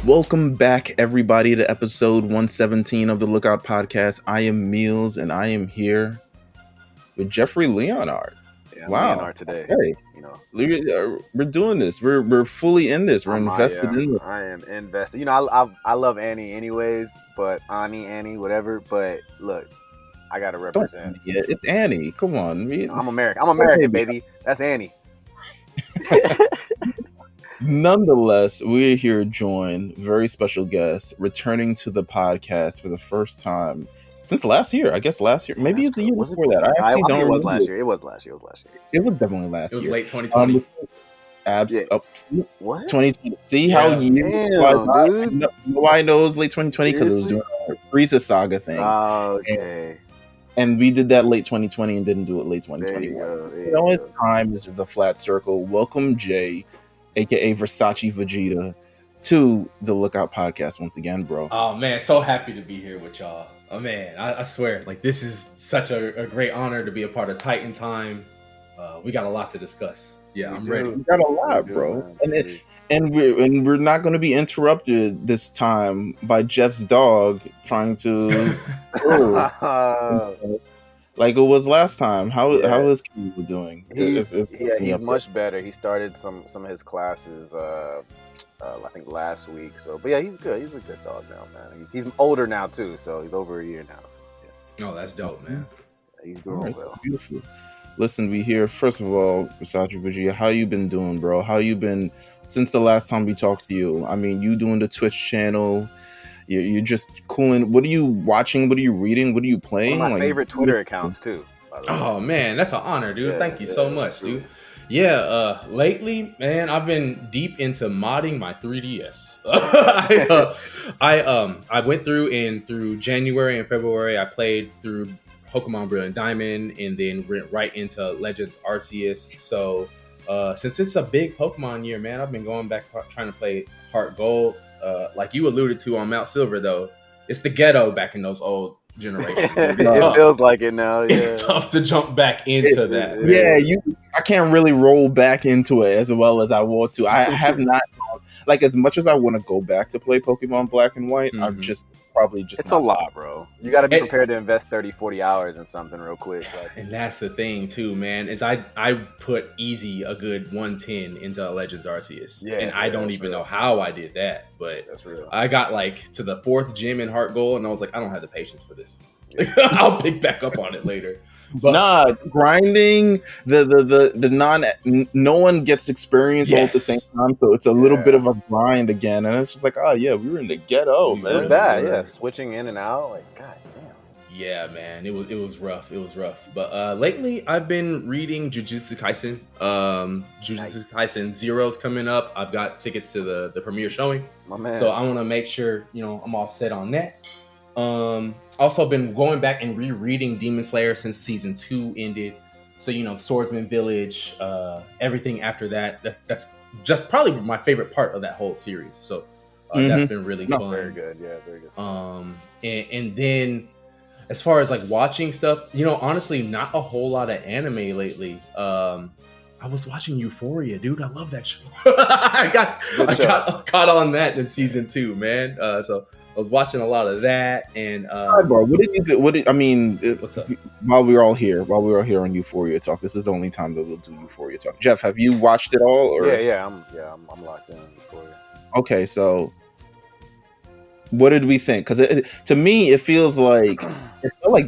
Welcome back, everybody, to episode 117 of the Lookout Podcast. I am Meelz, and I am here with Jeffrey Leonard. Yeah, Wow. Leonard today. Hey, we're doing this. We're fully in this. We're invested in this. I am invested. You know, I love Annie anyways, but Annie, whatever. But look, I gotta represent. Yeah, it's Annie. Come on, I'm American. I'm American, baby. That's Annie. Nonetheless, we're here joined, very special guest, returning to the podcast for the first time since last year. I guess last year. Maybe it's the year before that. I think it was last year. It was last year. It was definitely last year. It was late 2020. What? 2020. See how you why I know it was late 2020 because it was doing our Frieza saga thing. Oh, okay. And we did that late 2020 and didn't do it late 2021. You know, time is just a flat circle. Welcome, Jay, aka Versace Vegeta, to the Lookout Podcast once again, bro. Oh man, so happy to be here with y'all. Oh man, I swear, like this is such a great honor to be a part of Titan Time. We got a lot to discuss. Yeah, I'm ready. We got a lot, bro. And we're not going to be interrupted this time by Jeff's dog trying to like it was last time. How is Kiwi doing? He's much better. He started some of his classes I think last week. So, but yeah, he's good. He's a good dog now, man. He's older now too, so he's over a year now. So, yeah. Oh, that's dope, man. He's doing well. Beautiful. Listen, we here. First of all, Versace Vegeta, how you been doing, bro? How you been since the last time we talked to you? I mean, you doing the Twitch channel. You're just cooling. What are you watching? What are you reading? What are you playing? One of my favorite Twitter accounts too. By the way. Oh man, that's an honor, dude. Yeah, Thank you so much, dude. Yeah, lately, man, I've been deep into modding my 3DS. I went through January and February. I played through Pokemon Brilliant Diamond and then went right into Legends Arceus. So since it's a big Pokemon year, man, I've been going back trying to play Heart Gold. Like you alluded to on Mount Silver, though, it's the ghetto back in those old generations. It feels like it now. Yeah. It's tough to jump back into that. Yeah, I can't really roll back into it as well as I want to. I have not, like, as much as I want to go back to play Pokemon Black and White, I'm just probably just it's a lot, bro. You got to be prepared to invest 30-40 hours in something real quick. And that's the thing too, man, is I put easy a good 110 into Legends Arceus. And I don't even know how I did that, but that's real. I got like to the 4th gym in Heart Gold and I was like, I don't have the patience for this. I'll pick back up on it later. But grinding no one gets experience all at the same time, so it's a little bit of a grind again, and it's just like, oh yeah, we were in the ghetto, man. It was bad, switching in and out, like, god damn. Yeah, man, it was rough. But lately I've been reading Jujutsu Kaisen. Jujutsu Kaisen Zero's coming up. I've got tickets to the premiere showing, my man. So I want to make sure I'm all set on that. Also been going back and rereading Demon Slayer since season 2 ended. So, Swordsman Village, everything after that's just probably my favorite part of that whole series. So that's been really fun. Very good. Yeah, very good stuff. And then as far as like watching stuff, honestly, not a whole lot of anime lately. I was watching Euphoria, dude. I love that show. I got caught on that in season 2, man. So I was watching a lot of that. And what did you do? What's up? While we were all here on Euphoria Talk, this is the only time that we'll do Euphoria Talk. Jeff, have you watched it all? Or? I'm locked in on Euphoria. Okay, so what did we think? Because to me, it feels like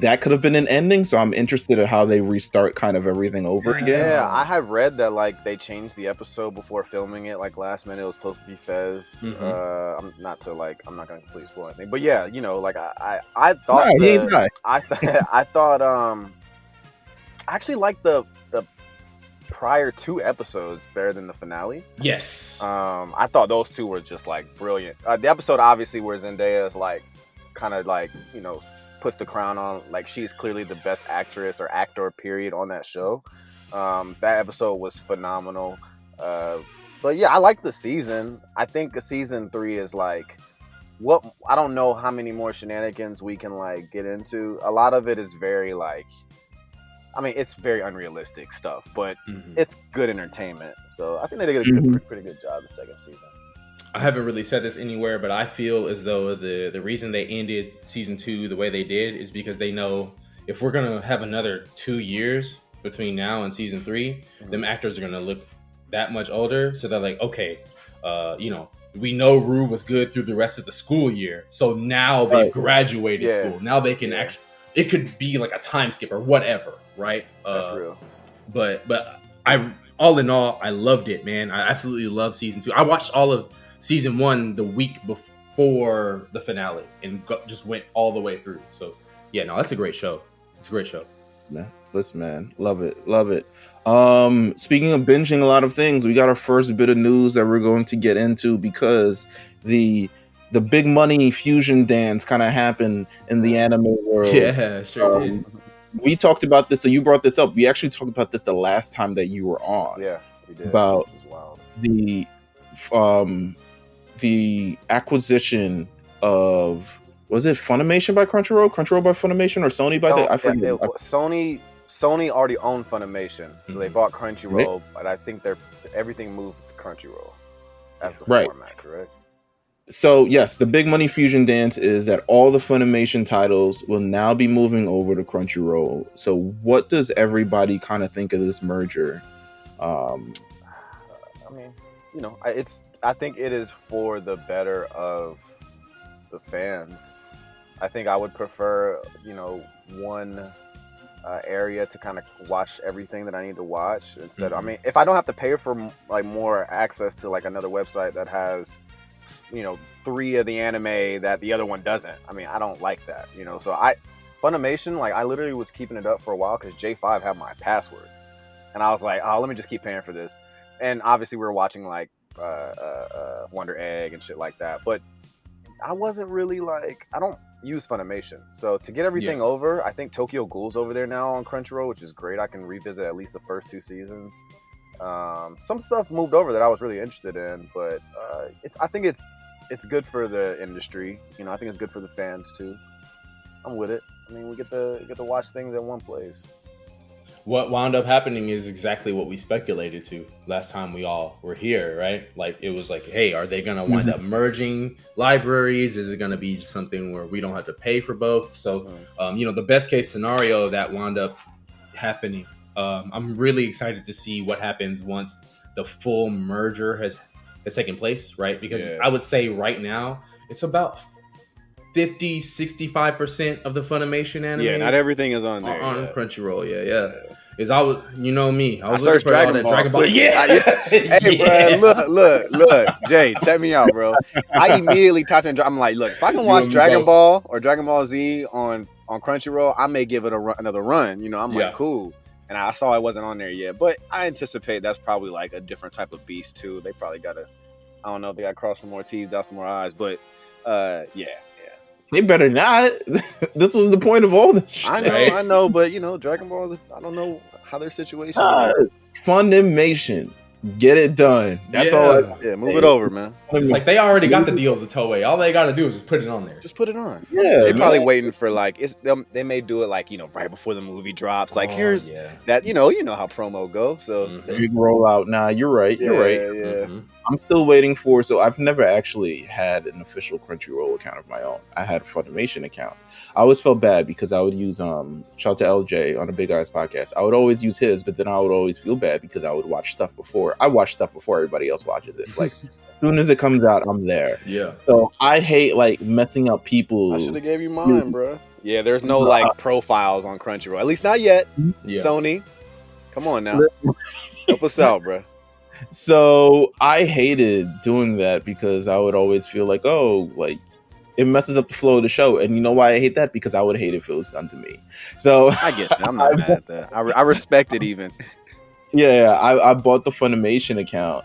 that could have been an ending. So I'm interested in how they restart kind of everything over again. Yeah, I have read that like they changed the episode before filming it. Like last minute, it was supposed to be Fez. I'm not going to completely spoil anything, but yeah, like I thought I thought I actually liked the prior 2 episodes better than the finale. Yes. I thought those 2 were just like brilliant. The episode obviously where Zendaya is like kind of like, puts the crown on, like she's clearly the best actress or actor period on that show. That episode was phenomenal. But yeah, I like the season. I think season 3 is like I don't know how many more shenanigans we can like get into. A lot of it is very like, I mean, it's very unrealistic stuff, but it's good entertainment. So I think they did a pretty good job the second season. I haven't really said this anywhere, but I feel as though the reason they ended season 2 the way they did is because they know if we're gonna have another 2 years between now and season 3, them actors are gonna look that much older. So they're like, okay, we know Rue was good through the rest of the school year, so now they've graduated school. Now they can actually. It could be like a time skip or whatever, right? That's real. But I, all in all, I loved it, man. I absolutely love season 2. I watched all of season 1 the week before the finale and just went all the way through. So yeah, no, that's a great show. It's a great show. Man, listen, man, love it. Speaking of binging a lot of things, we got our first bit of news that we're going to get into because the big money fusion dance kind of happened in the anime world. Yeah, sure did. We talked about this, so you brought this up. We actually talked about this the last time that you were on. Yeah, we did. About the acquisition of, was it Funimation by Crunchyroll by Funimation, or Sony by I forget. Sony already owned Funimation, so they bought Crunchyroll, but I think everything moves to Crunchyroll as the format, correct? So yes, the big money fusion dance is that all the Funimation titles will now be moving over to Crunchyroll. So what does everybody kind of think of this merger? I mean, I think it is for the better of the fans. I think I would prefer, one area to kind of watch everything that I need to watch instead. I mean, if I don't have to pay for like more access to like another website that has 3 of the anime that the other one doesn't. I mean, I don't like that, So Funimation, like I literally was keeping it up for a while because J5 had my password, and I was like, oh, let me just keep paying for this. And obviously, we were watching like Wonder Egg and shit like that, but I wasn't really like, I don't use Funimation, so to get everything over, I think Tokyo Ghoul's over there now on Crunchyroll, which is great. I can revisit at least the first 2 seasons. Some stuff moved over that I was really interested in, but I think it's good for the industry. I think it's good for the fans too. I'm with it. I mean, we get to watch things in one place. What wound up happening is exactly what we speculated to last time we all were here, right? Like it was like, hey, are they gonna wind up merging libraries? Is it gonna be something where we don't have to pay for both? So, the best case scenario that wound up happening. I'm really excited to see what happens once the full merger has taken place, right? Because I would say right now it's about 50-65% of the Funimation anime. Yeah, not everything is on there. On Crunchyroll, yeah. Is I was, me. I was searched Dragon Ball. Yeah. Hey, bro, look, Jay, check me out, bro. I immediately typed in. I'm like, look, if I can watch Dragon Ball or Dragon Ball Z on Crunchyroll, I may give it another run. I'm like, cool. And I saw it wasn't on there yet, but I anticipate that's probably like a different type of beast too. They probably got to, I don't know if they got to cross some more T's, dot some more I's, but yeah. They better not. This was the point of all this shit. I know, but Dragon Ball is, I don't know how their situation is. Funimation. Get it done. That's all. Move it over, man. It's like they already got the deals with Toei. All they got to do is just put it on there. Just put it on. Yeah, they're probably waiting for like they may do it like right before the movie drops. Like here's that you know how promo goes. So you can roll out. Nah, you're right. You're right. Yeah. I'm still waiting for. So I've never actually had an official Crunchyroll account of my own. I had a Funimation account. I always felt bad because I would use shout out to LJ on the Big Eyes podcast. I would always use his, but then I would always feel bad because I would watch stuff before. I watch stuff before everybody else watches it. Like as soon as it comes out, I'm there. Yeah. So I hate like messing up people's. I should have gave you mine, bro. Yeah, there's no like profiles on Crunchyroll. At least not yet. Yeah. Sony, come on now, help us out, bro. So I hated doing that because I would always feel like, it messes up the flow of the show. And you know why I hate that? Because I would hate if it was done to me. So I get that. I'm not mad at that. I respect it even. Yeah, I bought the Funimation account.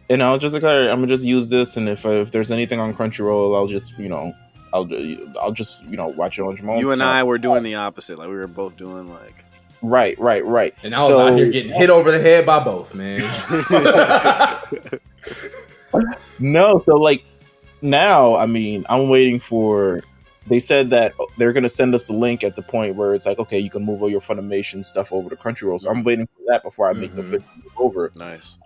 And I was just like, all right, I'm gonna just use this, and if there's anything on Crunchyroll, I'll just I'll just watch it on Jamal. You and I were doing the opposite. Like we were both doing like. Right. And I was out here getting hit over the head by both, man. No, so like now, I mean, I'm waiting for. They said that they're gonna send us a link at the point where it's like, okay, you can move all your Funimation stuff over to Crunchyroll. So I'm waiting for that before I make the fit over. Nice.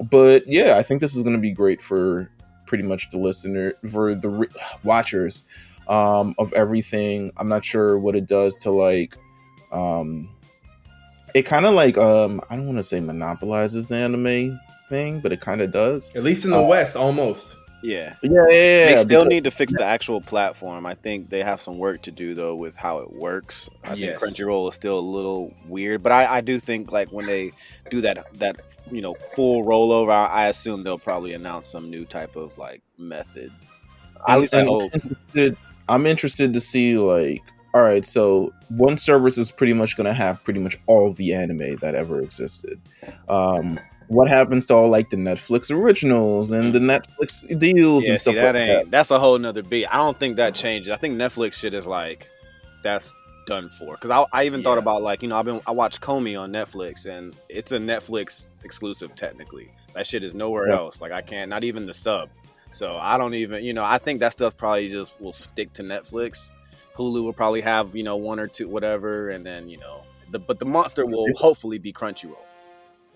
But yeah, I think this is going to be great for pretty much the listener, for the watchers of everything. I'm not sure what it does to like. Um, it kind of like I don't want to say monopolizes the anime thing, but it kind of does. At least in the West, almost. Yeah. Yeah, They still because- need to fix the actual platform. I think they have some work to do though with how it works. I Yes. think Crunchyroll is still a little weird, but I do think like when they do that full rollover, I assume they'll probably announce some new type of like method. At least I hope. I'm interested to see like, all right, so one service is pretty much going to have pretty much all of the anime that ever existed. What happens to all like the Netflix originals and the Netflix deals and stuff like that? That's a whole nother beat. I don't think that changes. I think Netflix shit is like that's done for. Because I even thought about like I watched Comey on Netflix and it's a Netflix exclusive technically. That shit is nowhere else. Like I can't, not even the sub. So I don't even I think that stuff probably just will stick to Netflix. Hulu will probably have one or two whatever, and then but the monster will hopefully be Crunchyroll.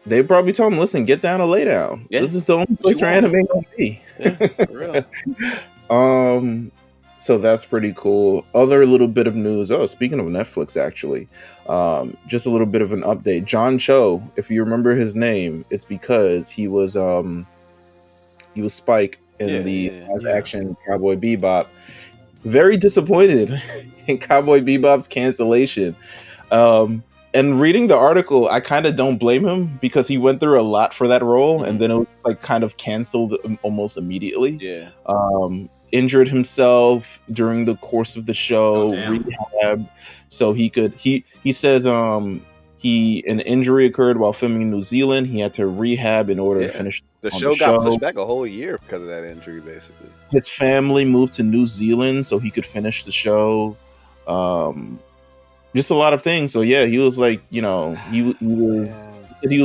They probably told him, listen, get down or lay down. Yeah. This is the only place where anime gonna be. Yeah, for real. So that's pretty cool. Other little bit of news. Oh, speaking of Netflix, actually, just a little bit of an update. John Cho, if you remember his name, it's because he was Spike in the live action Cowboy Bebop. Very disappointed in Cowboy Bebop's cancellation. And reading the article, I kind of don't blame him because he went through a lot for that role, and then it was like kind of canceled almost immediately. Yeah. Injured himself during the course of the show, rehab, so he could. He says an injury occurred while filming in New Zealand. He had to rehab in order to finish the show. Got pushed back a whole year because of that injury, basically. His family moved to New Zealand so he could finish the show. Just a lot of things. So yeah, he was like, he was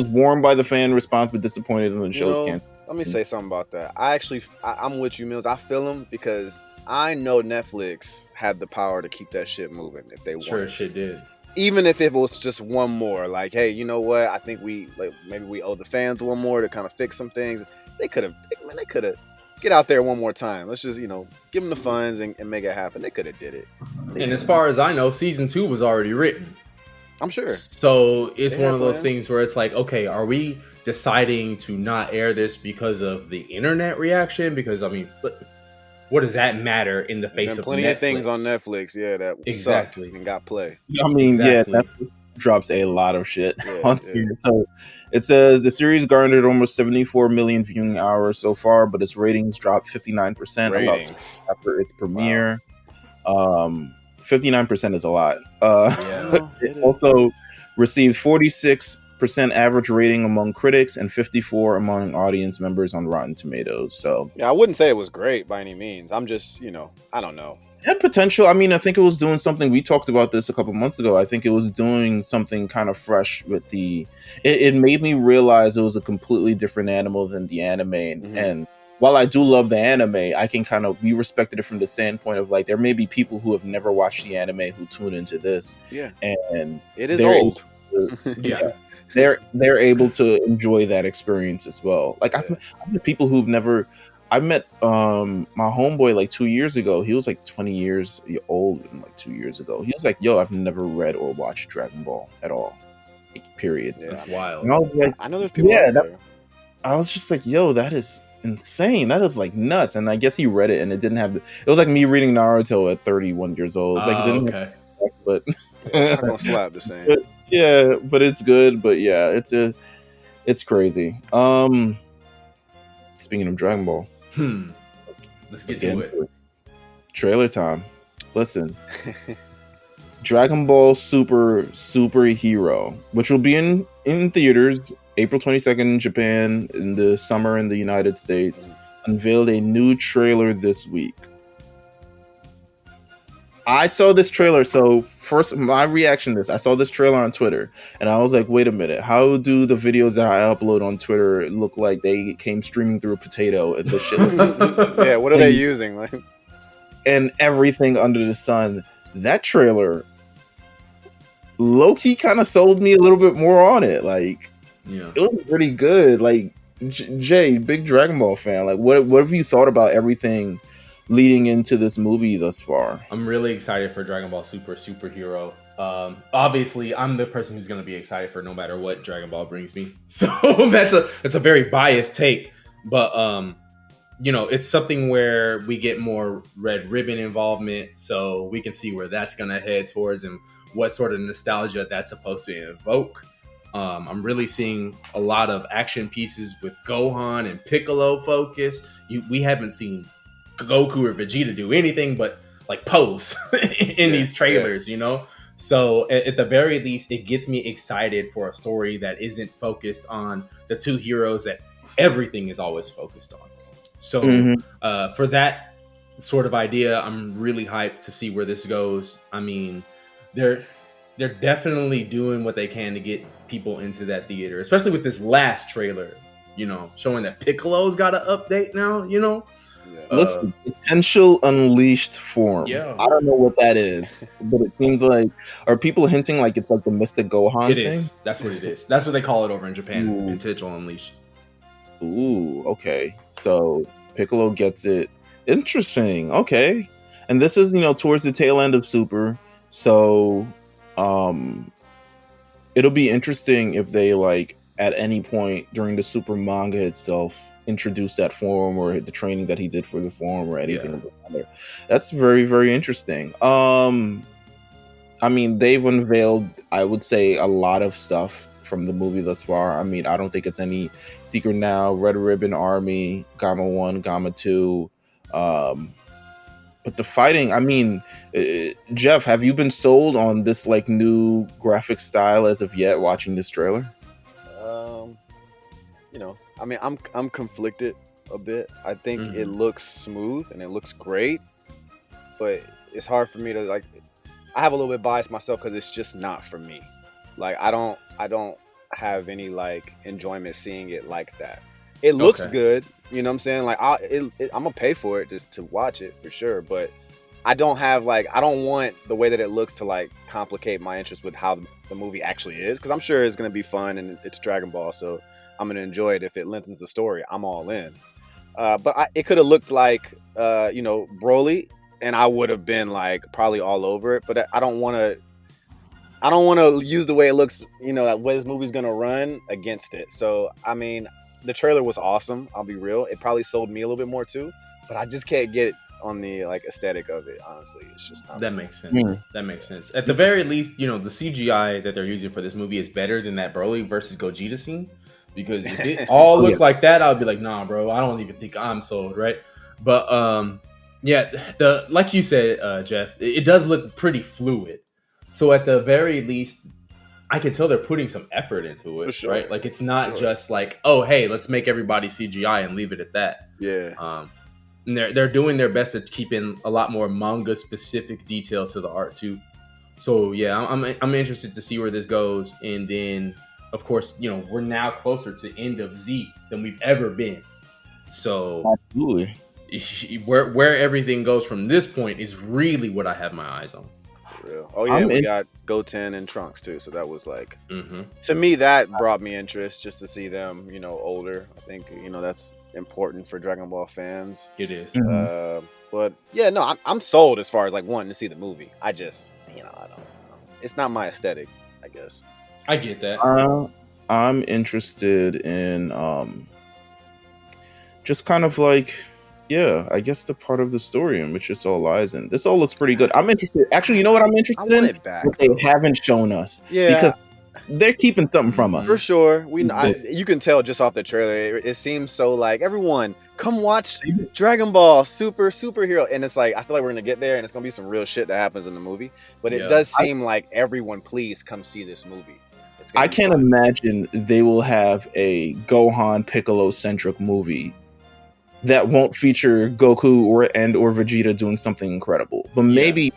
warmed by the fan response, but disappointed in the show's canceled. Let me say something about that. I'm with you, Meelz. I feel him because I know Netflix had the power to keep that shit moving if they wanted. Sure, shit did. Even if it was just one more, like, hey, you know what? I think maybe we owe the fans one more to kind of fix some things. They could have get out there one more time. Let's just, give them the funds and make it happen. They could have did it. And as far as I know, season 2 was already written. I'm sure. So it's one of those things where it's like, okay, are we deciding to not air this because of the internet reaction? Because, I mean, what does that matter in the face of plenty Netflix? Of things on Netflix, that exactly and got play. I mean, Netflix drops a lot of shit on here. So it says the series garnered almost 74 million viewing hours so far, but its ratings dropped 59% after its premiere. 59% is a lot. It also received 46% average rating among critics and 54 among audience members on Rotten Tomatoes. So I wouldn't say it was great by any means. I'm just, I don't know. It had potential. I mean, I think it was doing something. We talked about this a couple months ago. I think it was doing something kind of fresh with it made me realize it was a completely different animal than the anime. And while I do love the anime, I can we respected it from the standpoint of like, there may be people who have never watched the anime who tune into this. Yeah. And it is old. They're able to enjoy that experience as well. Like I've met people who've never. I met my homeboy like 2 years ago. He was like 20 years old and like 2 years ago. He was like, yo, I've never read or watched Dragon Ball at all. Like, period. Yeah, that's wild. And I was like, I know there's people out there. I was just like, yo, that is insane. That is like nuts. And I guess he read it and it didn't have it was like me reading Naruto at 31 years old. It's like it didn't but it's not gonna slap the same. But it's good. But yeah, it's crazy. Speaking of Dragon Ball. Let's get to it. Trailer time. Listen. Dragon Ball Super Hero, which will be in theaters April 22nd in Japan, in the summer in the United States, unveiled a new trailer this week. I saw this trailer, so first my reaction to this, I saw this trailer on Twitter, and I was like, wait a minute, how do the videos that I upload on Twitter look like they came streaming through a potato and this shit? Yeah, what are they using? Like, and everything under the sun. That trailer low-key kind of sold me a little bit more on it. Like, it was pretty good. Like, Jay, big Dragon Ball fan. Like, what have you thought about everything leading into this movie thus far? I'm really excited for Dragon Ball Superhero. Obviously, I'm the person who's going to be excited for no matter what Dragon Ball brings me. So that's a very biased take, but it's something where we get more Red Ribbon involvement, so we can see where that's going to head towards and what sort of nostalgia that's supposed to evoke. I'm really seeing a lot of action pieces with Gohan and Piccolo focus. We haven't seen Goku or Vegeta do anything but like pose in these trailers, So at the very least, it gets me excited for a story that isn't focused on the two heroes that everything is always focused on. So for that sort of idea, I'm really hyped to see where this goes. I mean, they're definitely doing what they can to get people into that theater, especially with this last trailer, showing that Piccolo's got an update now, Listen, potential unleashed form. Yeah. I don't know what that is, but it seems like, are people hinting like it's like the Mystic Gohan It thing? is. That's what it is. That's what they call it over in Japan. Ooh. Potential unleash. Ooh, okay. So Piccolo gets it. Interesting. Okay. And this is, towards the tail end of Super. So it'll be interesting if they like at any point during the Super manga itself introduce that form or the training that he did for the form or anything of the other. That's very, very interesting. I mean, they've unveiled, I would say, a lot of stuff from the movie thus far. I mean, I don't think it's any secret now. Red Ribbon Army, Gamma 1, Gamma 2. But the fighting, I mean, Jeff, have you been sold on this like new graphic style as of yet watching this trailer? I mean, I'm conflicted a bit. I think it looks smooth and it looks great, but it's hard for me to like. I have a little bit biased myself because it's just not for me. Like I don't have any like enjoyment seeing it like that. It looks good, you know what I'm saying? Like I'm gonna pay for it just to watch it for sure, but I don't want the way that it looks to like complicate my interest with how the movie actually is, because I'm sure it's gonna be fun and it's Dragon Ball, so I'm gonna enjoy it. If it lengthens the story, I'm all in. But it could have looked like Broly, and I would have been like probably all over it. But I don't want to use the way it looks, the way this movie's gonna run against it. So I mean, the trailer was awesome. I'll be real. It probably sold me a little bit more too, but I just can't get on the like aesthetic of it. Honestly, it's just not. That makes sense. That makes sense. At the very least, the CGI that they're using for this movie is better than that Broly versus Gogeta scene. Because if it all looked like that, I'd be like, nah, bro, I don't even think I'm sold, right? But like you said, Jeff, it does look pretty fluid. So at the very least, I can tell they're putting some effort into it, right? Like it's not just like, oh, hey, let's make everybody CGI and leave it at that. Yeah. And they're doing their best to keep in a lot more manga specific details to the art too. So yeah, I'm interested to see where this goes, and then. Of course, we're now closer to end of Z than we've ever been. So absolutely, where everything goes from this point is really what I have my eyes on. For real. Oh yeah, we got Goten and Trunks too. So that was like, to me, that brought me interest just to see them, older. I think that's important for Dragon Ball fans. It is. But yeah, no, I'm sold as far as like wanting to see the movie. I just, I don't. It's not my aesthetic, I guess. I get that. I'm interested in just kind of like, I guess the part of the story in which this all lies in. This all looks pretty good. I'm interested. Actually, you know what I'm interested in? It back. What they haven't shown us. Yeah. Because they're keeping something from us. For sure. You can tell just off the trailer. It seems so like, everyone, come watch Dragon Ball Superhero. And it's like, I feel like we're going to get there and it's going to be some real shit that happens in the movie. But it does seem like everyone, please come see this movie. I can't imagine they will have a Gohan Piccolo centric movie that won't feature Goku or Vegeta doing something incredible. But maybe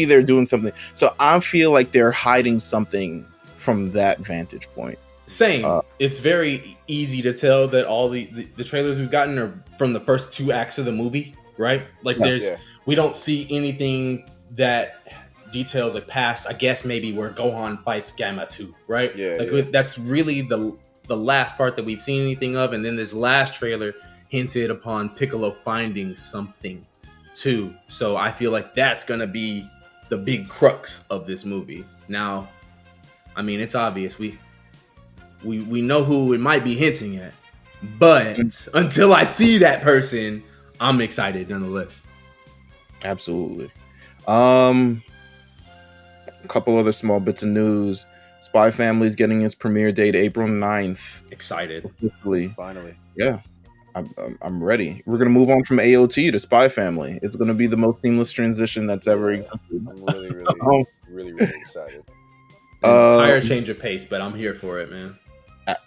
they're doing something. So I feel like they're hiding something from that vantage point. Same. It's very easy to tell that all the trailers we've gotten are from the first 2 acts of the movie, right? Like we don't see anything that details like past, I guess maybe where Gohan fights Gamma 2, right? That's really the the last part that we've seen anything of, and then this last trailer hinted upon Piccolo finding something too. So I feel like that's gonna be the big crux of this movie. Now, I mean, it's obvious we know who it might be hinting at, but until I see that person, I'm excited nonetheless. Absolutely. A couple other small bits of news. Spy Family's getting its premiere date April 9th. Excited. Finally. Yeah. I'm ready. We're gonna move on from AOT to Spy Family. It's gonna be the most seamless transition that's ever existed. I'm really excited. Entire change of pace, but I'm here for it, man.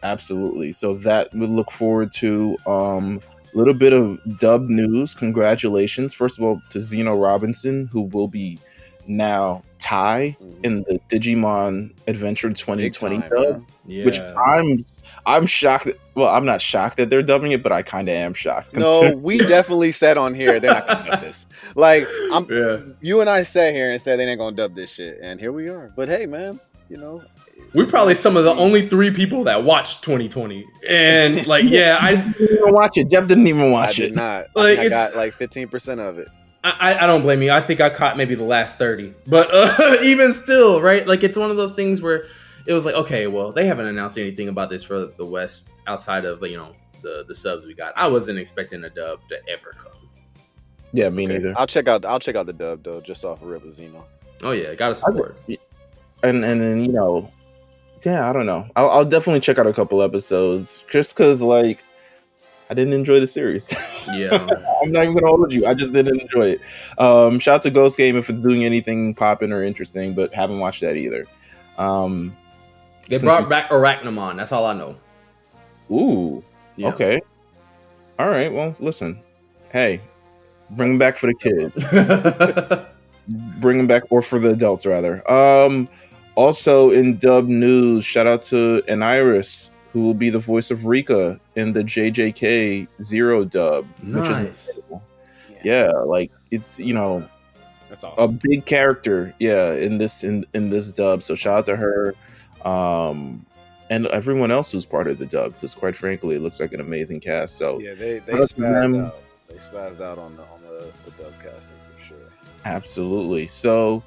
Absolutely. So that we look forward to. A little bit of dub news. Congratulations, first of all, to Zeno Robinson, who will be now Tai in the Digimon Adventure 2020 dub. Yeah. Which I'm shocked. Well, I'm not shocked that they're dubbing it, but I kind of am shocked. No, we definitely said on here they're not gonna dub this. Like, you and I sat here and said they ain't gonna dub this shit, and here we are. But hey, man, you know, we're probably some of the only 3 people that watched 2020, and like, yeah, I didn't even watch it. Jeff didn't even watch it. I did not. Like, I got like 15% of it. I don't blame you. I think I caught maybe the last 30, but even still, right? Like, it's one of those things where it was like, okay, well, they haven't announced anything about this for the West outside of, you know, the subs we got. I wasn't expecting a dub to ever come. Yeah, me neither. I'll check out the dub though, just off of Ribazino. Oh yeah, gotta support. And then, you know, yeah, I don't know. I'll definitely check out a couple episodes just because, like, I didn't enjoy the series. Yeah. I'm not even gonna hold you. I just didn't enjoy it. Shout out to Ghost Game if it's doing anything popping or interesting, but haven't watched that either. They brought back Arachnomon. That's all I know. Ooh. Yeah. Okay. All right. Well, listen. Hey, bring them back for the kids. Bring them back, or for the adults rather. Also in dub news, shout out to Aniris, who will be the voice of Rika in the JJK Zero dub. Nice. Which is yeah, like, it's, you know, that's awesome. A big character, in this dub. So shout out to her, and everyone else who's part of the dub, because quite frankly, it looks like an amazing cast. So yeah, they spazzed out. They spazzed out on the dub casting for sure. Absolutely. So,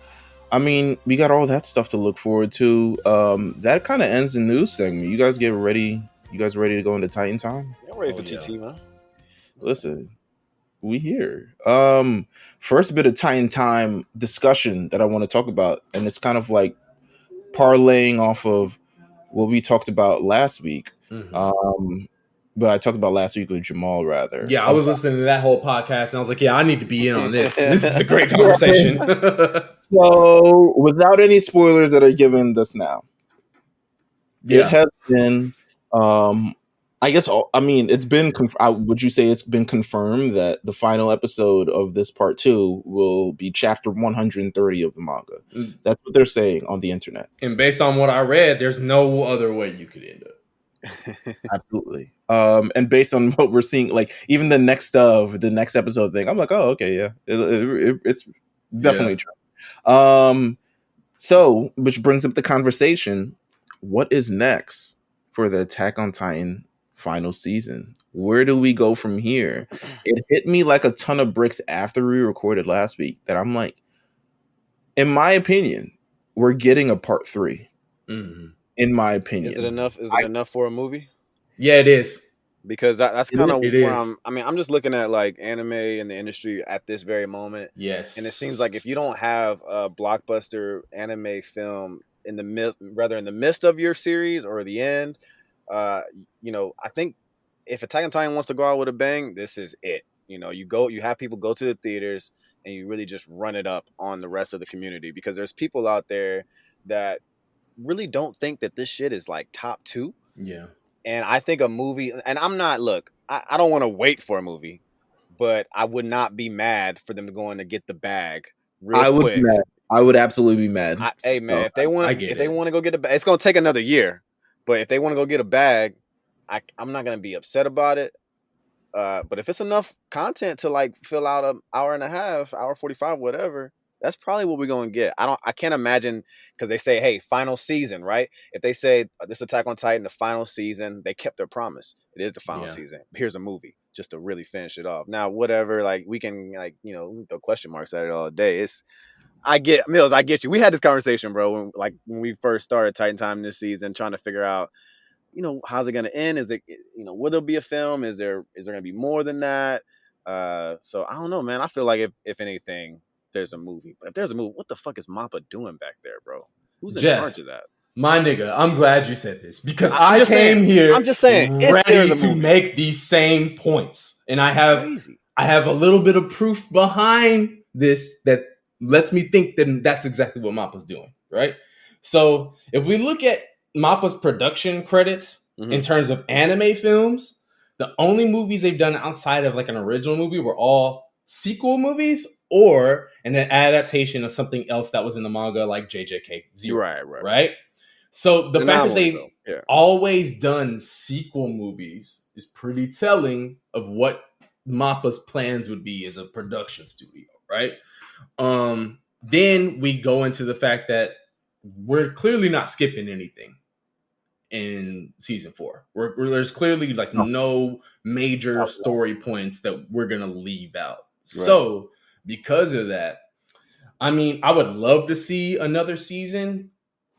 I mean, we got all that stuff to look forward to. That kind of ends the news segment. You guys get ready? You guys ready to go into Titan time? I'm ready for TT, man. Listen, we here. First bit of Titan time discussion that I want to talk about, and it's kind of like parlaying off of what we talked about last week. Mm-hmm. But I talked about last week with Jamal, rather. Yeah, I was listening to that whole podcast, and I was like, yeah, I need to be in on this. This is a great conversation. So, without any spoilers that are given this now, it has been, I guess, I mean, it's been, would you say it's been confirmed that the final episode of this part 2 will be chapter 130 of the manga? That's what they're saying on the internet. And based on what I read, there's no other way you could end up. Absolutely. And based on what we're seeing, like, even the next episode thing, I'm like, oh, okay, yeah, it's definitely true. So, which brings up the conversation: what is next for the Attack on Titan final season? Where do we go from here? It hit me like a ton of bricks after we recorded last week that I'm like, in my opinion, we're getting a part 3. Mm-hmm. In my opinion, is it enough? Is it enough for a movie? Yeah, it is. Because that's kind of where I'm just looking at, like, anime and the industry at this very moment. Yes. And it seems like if you don't have a blockbuster anime film in the midst of your series or the end, you know, I think if Attack on Titan wants to go out with a bang, this is it. You know, you have people go to the theaters and you really just run it up on the rest of the community, because there's people out there that really don't think that this shit is like top 2. Yeah. And I think a movie, and I don't want to wait for a movie, but I would not be mad for them to go in to get the bag real quick. Be mad. I would absolutely be mad. Hey, man, if they want to go get a bag, it's going to take another year. But if they want to go get a bag, I'm not going to be upset about it. But if it's enough content to, like, fill out an hour and a half, hour 45, whatever, That's probably what we're gonna get. I can't imagine, because they say, hey, final season, right? If they say this Attack on Titan, the final season, they kept their promise. It is the final Yeah. season. Here's a movie just to really finish it off. Now, whatever, like we can throw question marks at it all day. I get Meelz, I get you. We had this conversation, bro, when we first started Titan Time this season, trying to figure out, how's it gonna end? Is it, will there be a film? Is there gonna be more than that? So I don't know, man. I feel like if anything, there's a movie. But if there's a movie, what the fuck is Mappa doing back there, bro? Who's in Jeff, charge of that? My nigga, I'm glad you said this, because I'm I just came saying, here I'm just saying, if ready there's a to movie. make these same points. And I Crazy. have a little bit of proof behind this that lets me think that that's exactly what Mappa's doing, right? So if we look at Mappa's production credits in terms of anime films, the only movies they've done outside of like an original movie were all sequel movies or an adaptation of something else that was in the manga, like JJK Zero. Right? So the fact that they've always done sequel movies is pretty telling of what Mappa's plans would be as a production studio, right? Then we go into the fact that we're clearly not skipping anything in season 4. There's clearly like no major story points that we're gonna leave out. Right. So because of that, I mean, I would love to see another season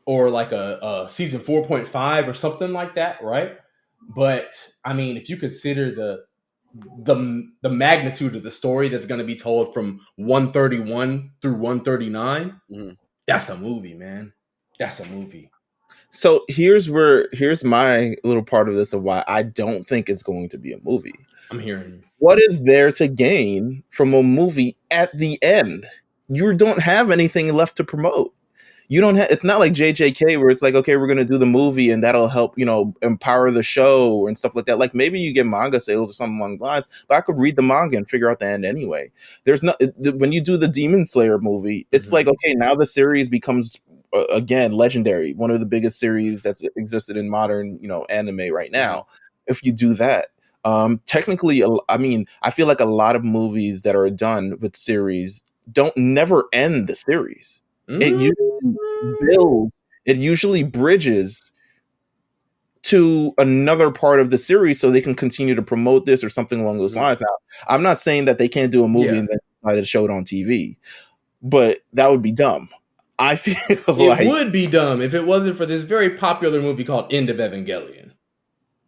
or like a season 4.5 or something like that, right? But I mean, if you consider the magnitude of the story that's going to be told from 131 through 139, that's a movie, man. That's a movie. So here's my little part of this of why I don't think it's going to be a movie. I'm hearing you. What is there to gain from a movie at the end? You don't have anything left to promote. You don't have. It's not like JJK where it's like, okay, we're gonna do the movie and that'll help, empower the show and stuff like that. Like maybe you get manga sales or something along the lines, but I could read the manga and figure out the end anyway. There's no when you do the Demon Slayer movie, it's like, okay, now the series becomes again legendary, one of the biggest series that's existed in modern anime right now. If you do that, technically, I mean, I feel like a lot of movies that are done with series don't never end the series. It usually bridges to another part of the series so they can continue to promote this or something along those lines. Now, I'm not saying that they can't do a movie and then decide to show it on TV, but that would be dumb. I feel it would be dumb if it wasn't for this very popular movie called End of Evangelion.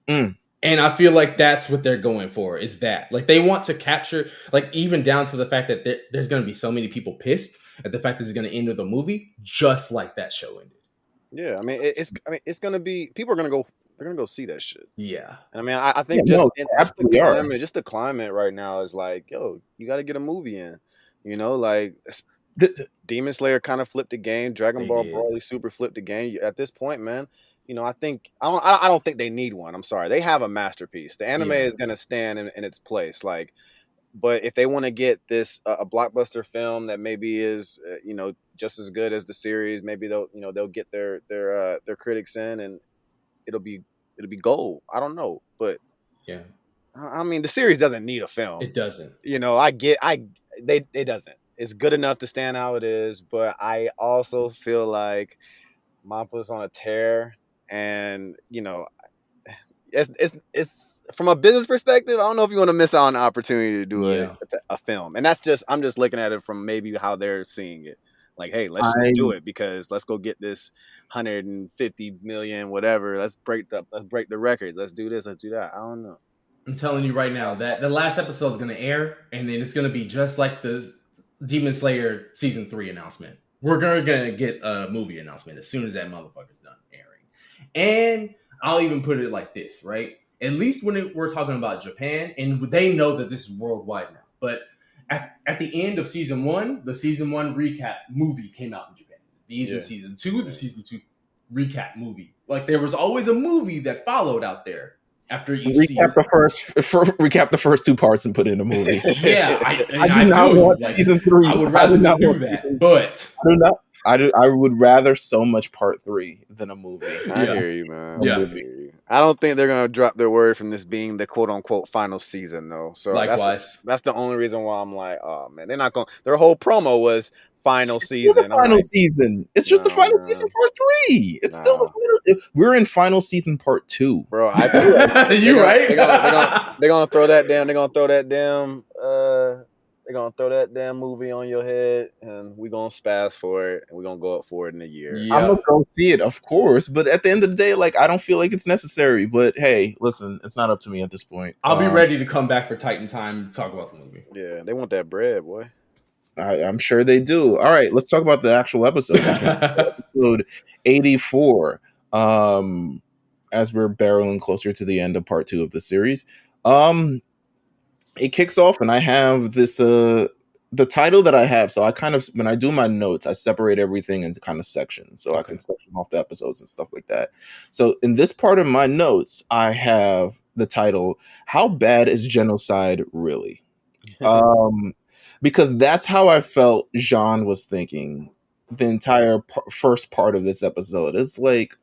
And I feel like that's what they're going for, is that like they want to capture, like even down to the fact that there's going to be so many people pissed at the fact that it's going to end with a movie, just like that show ended. Yeah, I mean it's going to be, people are going to go, they're going to go see that shit. Yeah, and I mean I think the climate right now is like, yo, you got to get a movie in, like Demon Slayer kind of flipped the game, Dragon Ball Broly Super flipped the game. At this point, man. I don't think they need one. I'm sorry. They have a masterpiece. The anime is going to stand in its place. But if they want to get this a blockbuster film that maybe is just as good as the series, maybe they'll get their critics in and it'll be gold. I don't know, but yeah. I mean, the series doesn't need a film. It doesn't. It doesn't. It's good enough to stand how it is, but I also feel like Mappa's on a tear. And it's from a business perspective, I don't know if you want to miss out on an opportunity to do a film. And I'm just looking at it from maybe how they're seeing it. Like, hey, let's just do it because let's go get this 150 million, whatever. Let's break the records. Let's do this. Let's do that. I don't know. I'm telling you right now that the last episode is going to air, and then it's going to be just like the Demon Slayer season 3 announcement. We're going to get a movie announcement as soon as that motherfucker's done airing. And I'll even put it like this, right? At least when we're talking about Japan, and they know that this is worldwide now. But at the end of season 1, the season 1 recap movie came out in Japan. These in season 2, the season 2 recap movie. Like there was always a movie that followed out there. After each season. Recap the first 2 parts and put in a movie. Yeah, I do not want season 3. I would rather not do that, but I would rather so much part 3 than a movie. I hear you, man. Yeah. I don't think they're gonna drop their word from this being the quote unquote final season though. So likewise, that's the only reason why I'm like, oh man, they're not going. Their whole promo was final Still the season. All final right. season. It's just the No, final season man. part 3. It's still the Nah. final. We're in final season part 2. Bro, I feel like You right? they're gonna throw that damn they're gonna throw that damn movie on your head, and we're gonna spaz for it, and we're gonna go up for it in a year. I'm gonna Yep. go see it, of course, but at the end of the day, like I don't feel like it's necessary. But hey, listen, it's not up to me at this point. I'll be ready to come back for Titan time to talk about the movie. Yeah, they want that bread, boy. I'm sure they do. All right, let's talk about the actual episode. Episode 84. As we're barreling closer to the end of part 2 of the series, it kicks off, and I have this the title that I have. So I kind of, when I do my notes, I separate everything into kind of sections, so I can section off the episodes and stuff like that. So in this part of my notes, I have the title, "How Bad is Genocide Really?" Because that's how I felt Jean was thinking the entire first part of this episode. It's like,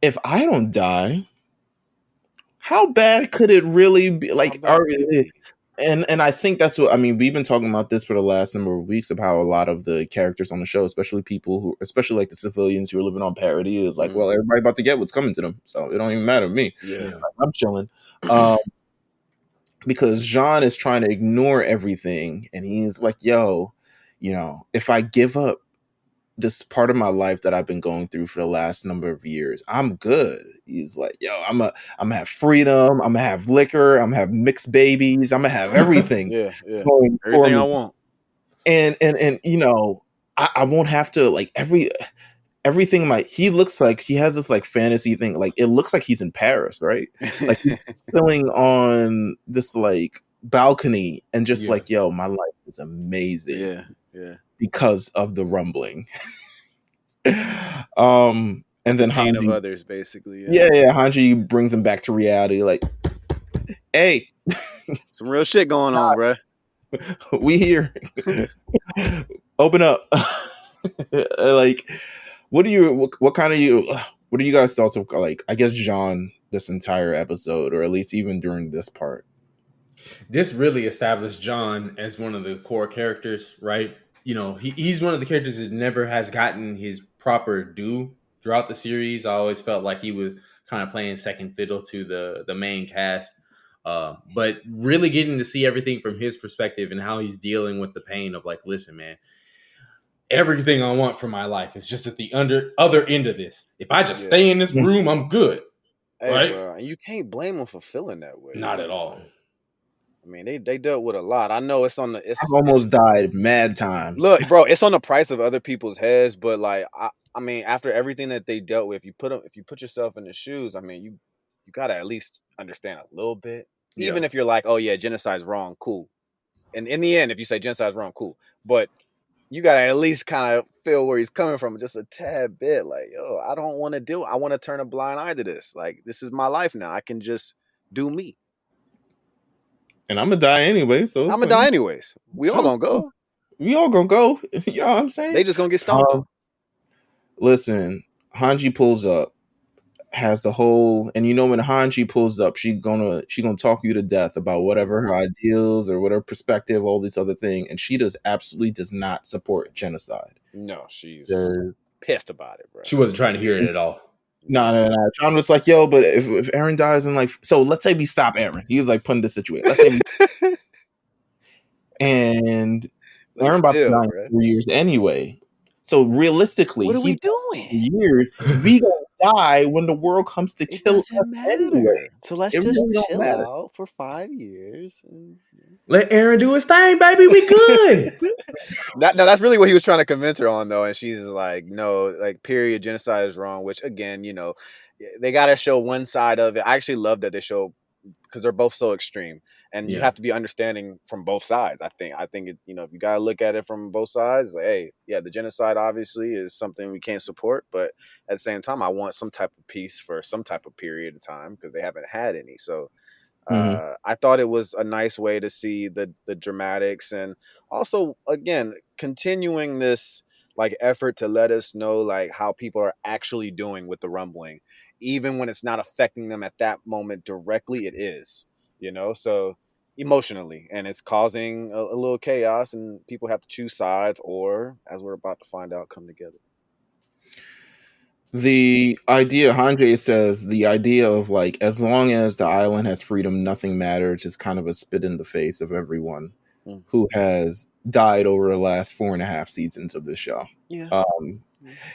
if I don't die, how bad could it really be? Like, and I think that's what I mean. We've been talking about this for the last number of weeks of how a lot of the characters on the show, especially people who, especially like the civilians who are living on parity, is like, well, everybody about to get what's coming to them, so it don't even matter to me. Yeah, like, I'm chilling. Because Jean is trying to ignore everything, and he's like, yo, if I give up this part of my life that I've been going through for the last number of years, I'm good. He's like, yo, I'm gonna have freedom, I'm gonna have liquor, I'm gonna have mixed babies, I'm gonna have everything. yeah, everything I want. And I won't have to, like, everything. He looks like he has this like fantasy thing, like it looks like he's in Paris, right? Like he's chilling on this like balcony and just like, yo, my life is amazing. Yeah. Because of the rumbling. And then pain Hanji, of others, basically. Yeah, Hanji brings him back to reality, like, hey, some real shit going on, bro. We here. Open up. Like, what are you guys' thoughts of, like, I guess Jean this entire episode, or at least even during this part? This really established John as one of the core characters, right? He's one of the characters that never has gotten his proper due throughout the series. I always felt like he was kind of playing second fiddle to the main cast. But really getting to see everything from his perspective and how he's dealing with the pain of, like, listen, man, everything I want for my life is just at the other end of this. If I just stay in this room, I'm good. Hey, right? Bro, and you can't blame them for feeling that way. Not at all. I mean, they dealt with a lot. I know it's on the. I've almost died mad times. Look, bro, it's on the price of other people's heads. But like, I mean, after everything that they dealt with, if you put yourself in the shoes, I mean, you gotta at least understand a little bit. Even if you're like, oh yeah, genocide's wrong, cool. And in the end, if you say genocide's wrong, cool. But you gotta at least kind of feel where he's coming from, just a tad bit. Like, yo, I don't want to deal. I want to turn a blind eye to this. Like, this is my life now. I can just do me. And I'm gonna die anyway, so I'm gonna die anyways. We all gonna go. We all gonna go. You know what I'm saying? They just gonna get stomped on. Listen, Hanji pulls up, has the whole, and when Hanji pulls up, she gonna talk you to death about whatever her ideals or whatever perspective, all this other thing, and she absolutely does not support genocide. No, she's pissed about it, bro. She wasn't trying to hear it at all. No. John was like, yo, but if Eren dies, and like, so let's say we stop Eren. He was like putting this situation. Let's say and Eren about to die in 3 years anyway. So realistically, what are we doing? Years, we gonna die when the world comes to kill us anyway. So let's just chill out for 5 years. And let Eren do his thing, baby. We good. No, that's really what he was trying to convince her on, though. And she's like, no, like, period, genocide is wrong. Which, again, they got to show one side of it. I actually love that they show, because they're both so extreme, and you have to be understanding from both sides. I think if you got to look at it from both sides, like, hey, yeah, the genocide obviously is something we can't support, but at the same time, I want some type of peace for some type of period of time, because they haven't had any. So I thought it was a nice way to see the dramatics, and also, again, continuing this like effort to let us know like how people are actually doing with the rumbling, even when it's not affecting them at that moment directly. It is, so emotionally, and it's causing a little chaos, and people have to choose sides, or as we're about to find out, come together. The idea, Hanjay says, the idea of like, as long as the island has freedom, nothing matters, is kind of a spit in the face of everyone Mm. who has died over the last 4.5 seasons of this show. Yeah.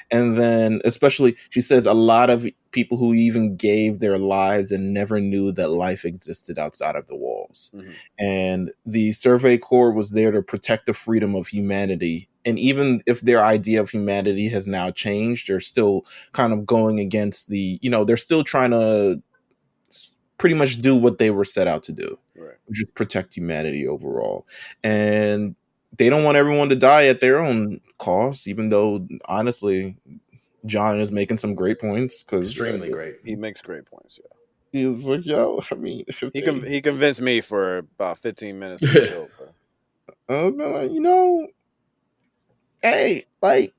And then, especially, she says a lot of people who even gave their lives and never knew that life existed outside of the walls. Mhm. And the Survey Corps was there to protect the freedom of humanity. And even if their idea of humanity has now changed, they're still kind of going against the, they're still trying to pretty much do what they were set out to do, Right. which is protect humanity overall. And they don't want everyone to die at their own cost, even though, honestly, John is making some great points. Extremely great. He makes great points, yeah. He's like, yo, I mean, he convinced me for about 15 minutes of the show, bro. Hey, like,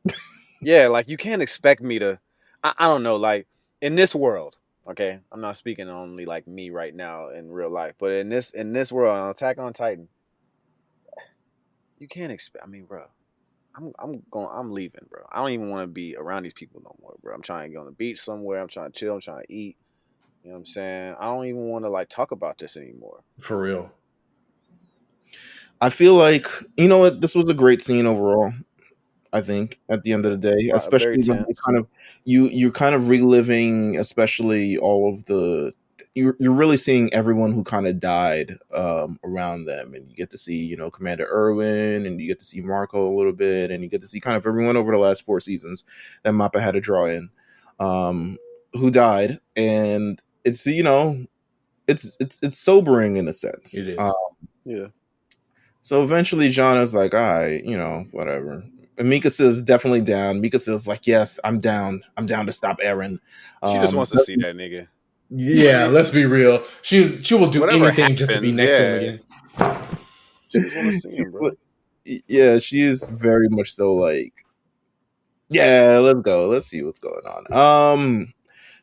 yeah, like you can't expect me to. I don't know, like in this world. Okay, I'm not speaking only like me right now in real life, but in this world, on Attack on Titan, you can't expect. I mean, bro, I'm leaving, bro. I don't even want to be around these people no more, bro. I'm trying to go on the beach somewhere. I'm trying to chill. I'm trying to eat. You know what I'm saying? I don't even want to like talk about this anymore. For real. I feel like, you know what? This was a great scene overall. I think at the end of the day, especially when they kind of you're kind of reliving, especially all of the you're really seeing everyone who kind of died around them, and you get to see Commander Irwin, and you get to see Marco a little bit, and you get to see kind of everyone over the last 4 seasons that Mappa had to draw in, who died, and it's it's sobering in a sense. It is. Yeah. So eventually, John is like, all right, whatever. And Mikasa's definitely down. Mikasa's like, yes, I'm down. I'm down to stop Eren. She just wants to see that nigga. Yeah, let's be real. She will do Whatever anything happens, just to be next to him again. She just want to see him, bro. Yeah, she is very much so like, yeah, let's go. Let's see what's going on.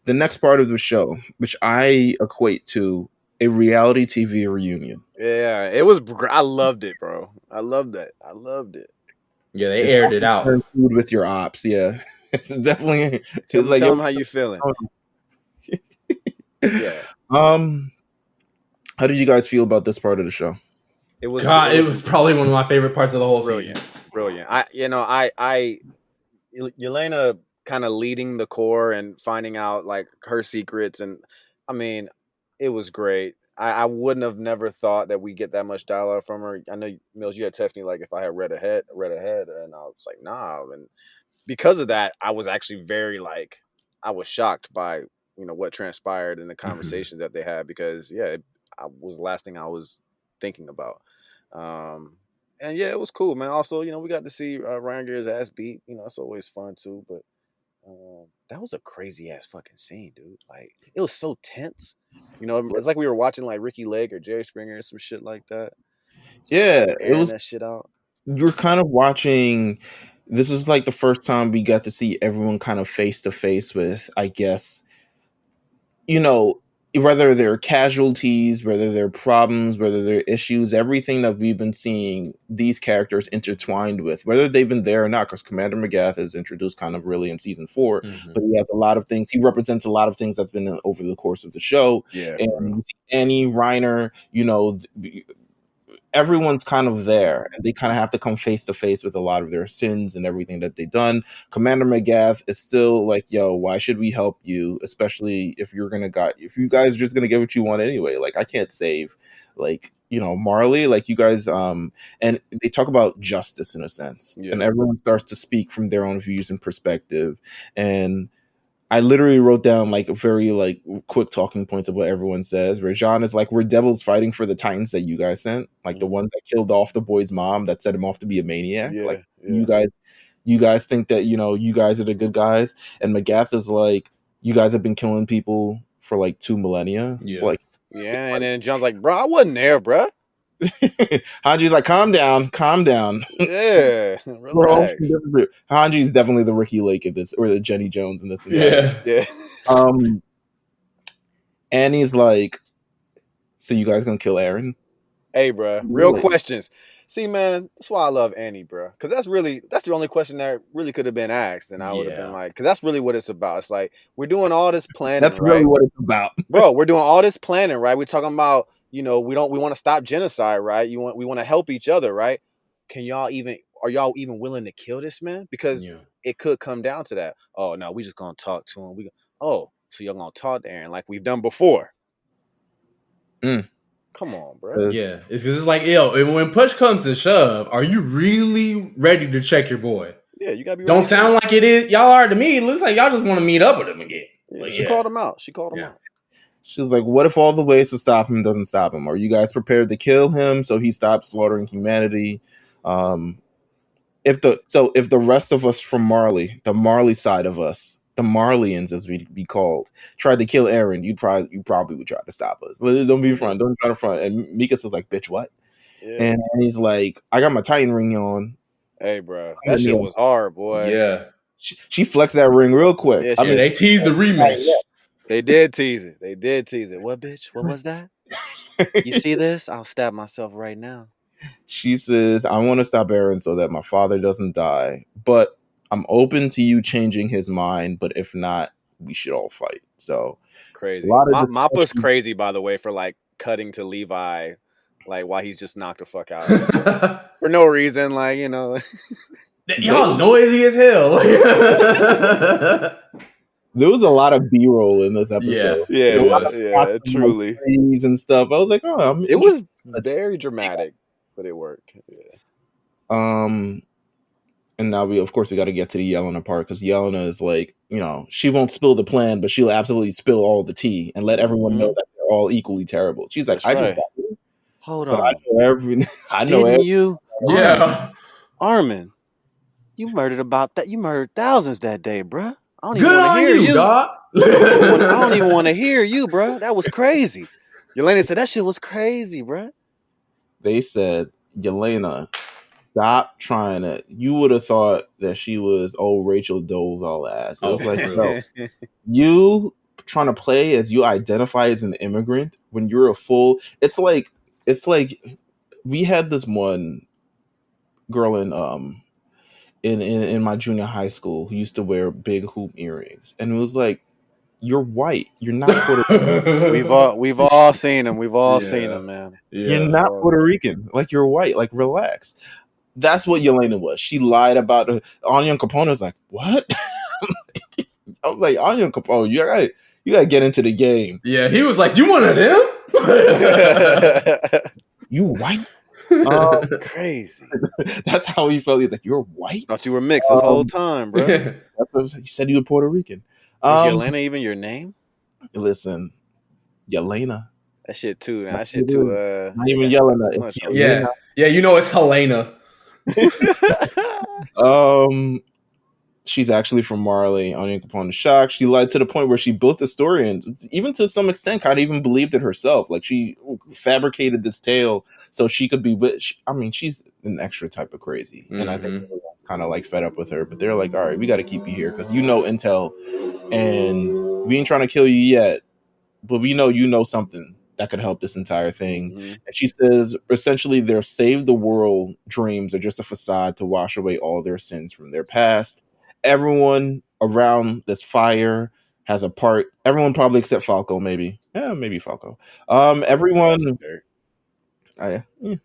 The next part of the show, which I equate to a reality TV reunion. Yeah, it was. I loved it, bro. I loved that. I loved it. Yeah, they aired it out. Food with your ops, yeah. It's definitely. Tell them how you feeling. Yeah. How did you guys feel about this part of the show? It was probably one of my favorite parts of the whole season. Brilliant. Yelena kind of leading the core and finding out like her secrets, and I mean, it was great. I wouldn't have never thought that we get that much dialogue from her. I know, Meelz, you had texted me like if I had read ahead, and I was like, nah. And because of that, I was actually very like, I was shocked by what transpired in the conversations that they had, because it was the last thing I was thinking about. And yeah, it was cool, man. Also, we got to see Ryan Gear's ass beat. It's always fun too. But that was a crazy ass fucking scene, dude. Like, it was so tense. It's like we were watching like Ricky Lake or Jerry Springer or some shit like that. Yeah, it was that shit out. You're kind of watching. This is like the first time we got to see everyone kind of face to face with, I guess, whether they're casualties, whether they're problems, whether they're issues, everything that we've been seeing these characters intertwined with, whether they've been there or not, because Commander Magath is introduced kind of really in season 4, but he has a lot of things. He represents a lot of things that's been over the course of the show. Yeah, and Annie, Reiner, everyone's kind of there, and they kind of have to come face to face with a lot of their sins and everything that they've done. Commander Magath is still like, yo, why should we help you? Especially if you guys are just gonna get what you want anyway. Like, I can't save, like, Marley, like, you guys, and they talk about justice in a sense, and everyone starts to speak from their own views and perspective. And I literally wrote down like very like quick talking points of what everyone says. Where John is like, we're devils fighting for the Titans that you guys sent, like the ones that killed off the boy's mom, that set him off to be a maniac. You guys think that you guys are the good guys, and Magath is like, you guys have been killing people for like 2 millennia. And then John's like, bro, I wasn't there, bro. Hanji's like, calm down. Yeah, relax. Hanji's definitely the Ricky Lake in this, or the Jenny Jones in this. Yeah. Annie's like, so you guys gonna kill Eren? Hey, bro. Real questions. See, man, that's why I love Annie, bro. Because that's the only question that really could have been asked, and I would have been like, because that's really what it's about. It's like we're doing all this planning, That's right? really what it's about. Bro, we're doing all this planning, right? We're talking about, we want to stop genocide, right? We want to help each other, right? Are y'all even willing to kill this man? Because it could come down to that. Oh no, we just gonna talk to him. So y'all gonna talk to Aaron like we've done before. Come on, bro. Yeah, it's like, yo, when push comes to shove, are you really ready to check your boy? Yeah, you gotta be. Don't sound like it is. Y'all are to me. It looks like y'all just want to meet up with him again. Yeah, she called him out. She called him out. She's like, what if all the ways to stop him doesn't stop him? Are you guys prepared to kill him so he stops slaughtering humanity? If the rest of us from Marley, the Marley side of us, the Marleyans as we be called, tried to kill Aaron, you probably would try to stop us. Don't be front. Don't try to front. And Mika's is like, bitch, what? Yeah. And he's like, I got my Titan ring on. Hey, bro, that shit was hard, boy. Yeah, she flexed that ring real quick. Yeah, I mean, they teased the rematch. They did tease it. What, bitch? What was that? You see this? I'll stab myself right now. She says, I want to stop Aaron so that my father doesn't die, but I'm open to you changing his mind. But if not, we should all fight. So crazy. Mappa's crazy, by the way, for like cutting to Levi, like while he's just knocked the fuck out for no reason. Like, y'all noisy as hell. There was a lot of B-roll in this episode. Yeah, truly. And stuff. I was like, oh, it was very dramatic, but it worked. Yeah. And now we got to get to the Yelena part, because Yelena is like, she won't spill the plan, but she'll absolutely spill all the tea and let everyone know that they're all equally terrible. She's like, hold on. I know you? Yeah. Armin, you murdered thousands that day, bruh. I don't even want to hear you. Dog. I don't even want to hear you, bro. That was crazy. Yelena said that shit was crazy, bro. They said, Yelena, stop trying to. You would have thought that she was old Rachel Dolezal ass. It was like, no, you trying to play as you identify as an immigrant when you're a full. It's like we had this one girl in my junior high school who used to wear big hoop earrings, and it was like, you're white, you're not Puerto Rican. we've all seen them. We've all seen them, man. You're not Puerto Rican. Like, you're white. Like, relax. That's what Yelena was. She lied about Anya Capone was like, what? I was like, Anya Capone, you gotta get into the game. Yeah, he was like, you one of them? You white? Crazy. That's how he felt. He's like, you're white? Thought you were mixed this whole time, bro. That's what you said. You were Puerto Rican. Is Yelena even your name? Listen, Yelena. That shit too. Not even Yelena. It's Yelena. Yeah, it's Helena. She's actually from Marley. Anya Capone is shocked. She lied to the point where she built the story, and even to some extent, kind of even believed it herself. Like, she fabricated this tale so she could be with. I mean, she's an extra type of crazy, and I think everyone's kind of like fed up with her. But they're like, all right, we got to keep you here because intel, and we ain't trying to kill you yet, but we know something that could help this entire thing. And she says, essentially, their save the world dreams are just a facade to wash away all their sins from their past. Everyone around this fire has a part. Everyone probably except Falco, maybe. Yeah, maybe Falco. Everyone.